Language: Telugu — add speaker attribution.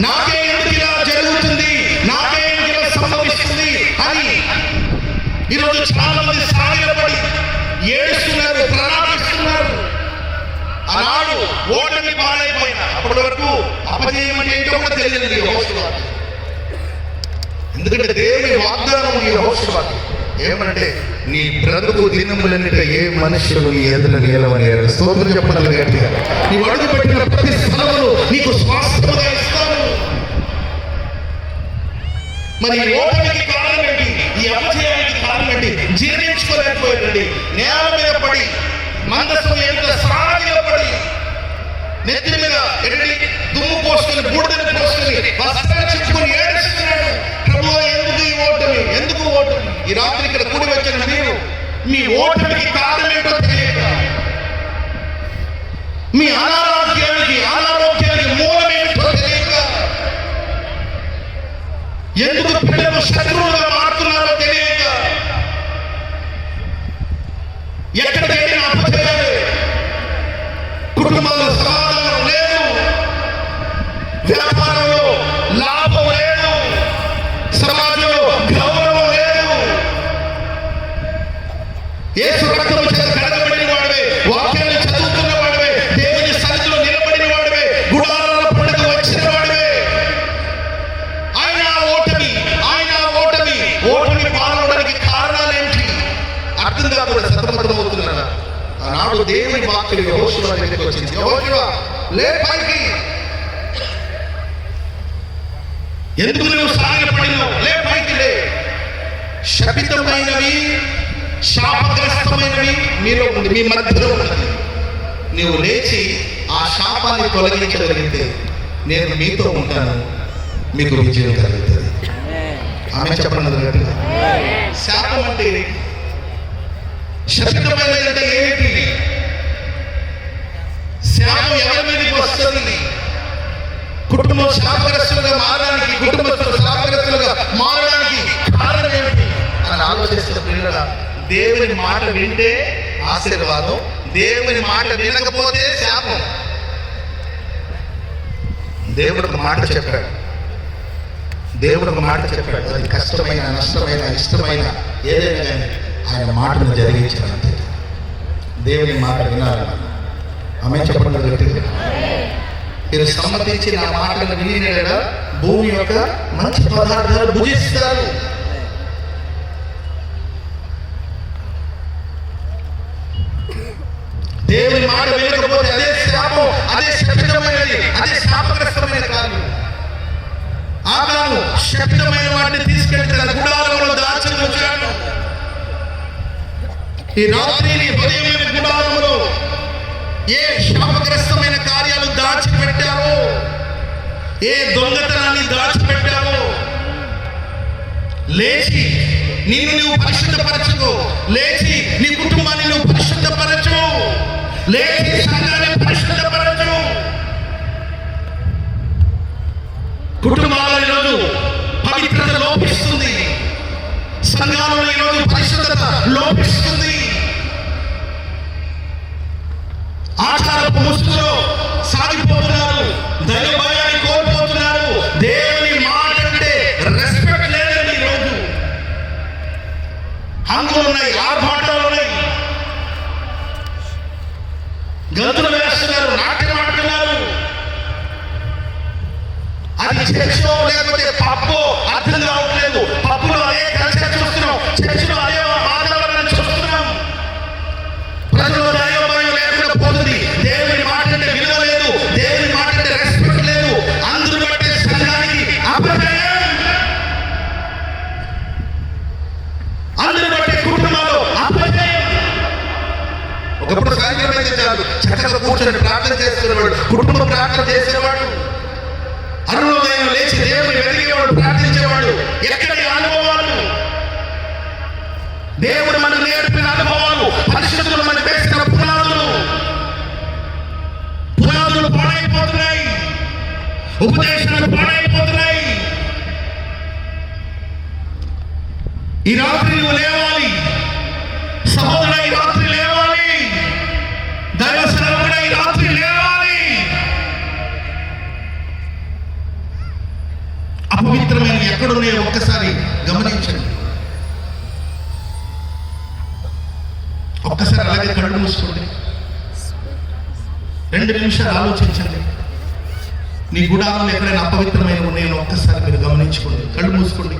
Speaker 1: నాకే ఎందుకు ఇలా జరుగుతుంది, నాకే ఎందుకు ఇలా సంభవిస్తుంది అని ఈరోజు చాలా మంది సాగిలపడి ఏడుస్తున్నారు, ప్రణాళిస్తున్నారు. ఆనాడు ఓటమి పాలైపోయిన అప్పటి వరకు అపజయం అంటే ఏంటో కూడా తెలియదు యెహోషువ. ఎందుకంటే దేవుని వాగ్దానం యెహోషువ ఏమనంటే, నీ బ్రతుకు దినములన్నిట ఏ మనుషులు నీ ఎదుట నిలవని. స్తోత్రం చెప్పాలి గట్టిగా. నీవు అడుగు పెట్టిన ప్రతి స్థలమును నీకు స్వాస్థ్యముగా ఇస్తాను. మరి ఓటమికి కారణం ఏంటి, ఈ అపజయానికి కారణం ఏంటి? జీర్ణించుకోలేకపోయాడండి. నేల మీద పడి మందసం ఎంత సాగిలో పడి నెత్తి మీద దుమ్ము పోసుకొని బూడిదని పోసుకొని వస్త్రాలు చింపుకొని ఏడుస్తున్నాడు. ప్రభువా ఎందుకు ఈ ఓటమి, ఎందుకు ఓటమి? ఈ రాత్రి ఇక్కడ కూడి వచ్చిన మీరు మీ ఓటమికి కారణం ఏంటో తెలియక, మీ అనారోగ్యానికి మూలం ఏంటో తెలియక, ఎందుకు పిల్లలు శత్రువులుగా మారుతున్నారో తెలియక, ఎక్కడికి వెళ్ళిన అపజయాలే, కుటుంబంలో సమాధానం లేదు, వ్యాపారంలో లాభం లేదు, సమాజంలో గౌరవం లేదు. యేసు రక్తము చేత కడగబడిన వాడివే, వాక్యాన్ని చదువుతున్న వాడివే, దేవుని సన్నిధిలో నిలబడిన వాడివే, గుడారాల పండుగ వచ్చిన వాడివే. ఆయన ఓటమి పాల్గొనడానికి కారణాలేంటి అర్థం కాకుండా సతమతం అవుతున్నారా? ఆనాడు దేవుని వాక్యం యెహోషువ దగ్గరికి వచ్చింది. యెహోషువ లే పైకి, ఎందుకు నువ్వు సాగిలపడినావు? లే పైకి లే. శపితమైనవి శాపగ్రస్తమైనవి మీలో ఉంది, మీ మధ్యలో ఉన్నది. నీవు లేచి ఆ శాపాన్ని తొలగించగలిగితే నేను మీతో ఉంటాను, మీకు విజయం కలుగుతుంది. ఆమె చెప్పండి. శాపం అంటే, శపితమైనది అంటే ఏంటి? శాపం ఎవరి మీదకి వస్తుంది? కుటుంబం శాపగ్రస్తులుగా మారడానికి, కుటుంబస్తులు శాపగ్రస్తులుగా మారడానికి కారణం ఏమిటి అని ఆలోచిస్తున్న పిల్లల, దేవుని మాట వింటే ఆశీర్వాదం, దేవుని మాట వినకపోతే శాపం. దేవుడు ఒక మాట చెప్పాడు, అది కష్టమైన, నష్టమైన, ఇష్టమైన ఏదైనా కానీ ఆయన మాటను జరిగించాలంటే దేవుని మాట వినాలి. ఆమె చెప్పండి. మీరు సమ్మతించి నా మాటను విని భూమి యొక్క మంచి పదార్థాలు భుజిస్తారు. దేవుని మాట వినకపోతే అదే శాపం, అదే శపితమైనది, అదే శాపగ్రస్తమైన కాలం. ఆ కాలం శపితమైన వాటిని తీసుకెళ్లి తన గుడారంలో దాచి ఉంచాడు. ఈ రాత్రి నీ హృదయమైన గుడారంలో ఏ శాపగ్రస్తమైన కార్యాలు దాచిపెట్టావో, ఏ దొంగతనాన్ని దాచిపెట్టావో, లేచి నిన్ను నువ్వు పరిశుద్ధపరచుకో. లేచి నీ కుటుంబాన్ని నువ్వు పరిశుద్ధపరచు. లేచి సంఘాన్ని పరిశుద్ధపరచు. కుటుంబాలలో ఈరోజు పవిత్రత లోపిస్తుంది, సంఘాలలో ఈరోజు పరిశుద్ధత లోపిస్తుంది. ఆచారపు ముసుగులో సాగిపోతున్నారు, దైవ భయాన్ని కోల్పోతున్నారు. దేవుని మాట అంటే రెస్పెక్ట్ లేదండి. ఈరోజు హంగులు ఉన్నాయి, ఆర్భాటాలు ఉన్నాయి, గంతులు వేస్తున్నారు, నాట్యం ఆడుతున్నారు. అది చర్చో లేకపోతే పబ్బో అర్థం కావట్లేదు. పబ్బులో అదే కల్చర్ చూస్తున్నాం, చర్చలో అదే వాతావరణం చూస్తున్నాం. ప్రజలు దైవభయం లేకుండా పోతుంది. దేవుని మాట అంటే విలువ లేదు, దేవుని మాట అంటే రెస్పెక్ట్ లేదు. అందును బట్టి సంఘానికి అపజయం, అందును బట్టి కుటుంబాలు అపజయం. ఒకప్పుడు సాయంత్రం అయితే చాలు చక్కగా కూర్చొని ప్రార్థన చేసేవాడు, కుటుంబ ప్రార్థన చేసేవాడు, అరుణోదయం లేచి దేవుని వెతికేవాడు, ప్రార్థించేవాడు. ఎక్కడ అనుభవాలు? దేవుడు మనకు నేర్పిన అనుభవాలు, పరిశుద్ధులు మనకు వేసిన పునాదులు పాడైపోతున్నాయి, ఉపదేశాలు పాడైపోతున్నాయి. ఈ రాత్రి నువ్వు లేవాలి సహోదరుడు, ఈ రాత్రి లేవాలి దైవ సేవకుడు, ఈ రాత్రి లేవాలి. గాయాలు ఎక్కడున్నాయో ఒక్కసారి గమనించండి. ఒక్కసారి అలాగే కళ్ళు మూసుకోండి, 2 నిమిషాలు ఆలోచించండి. మీ గుడారాలు ఎక్కడైనా అపవిత్రమైన ఉన్నాయో ఒక్కసారి మీరు గమనించుకోండి. కళ్ళు మూసుకోండి.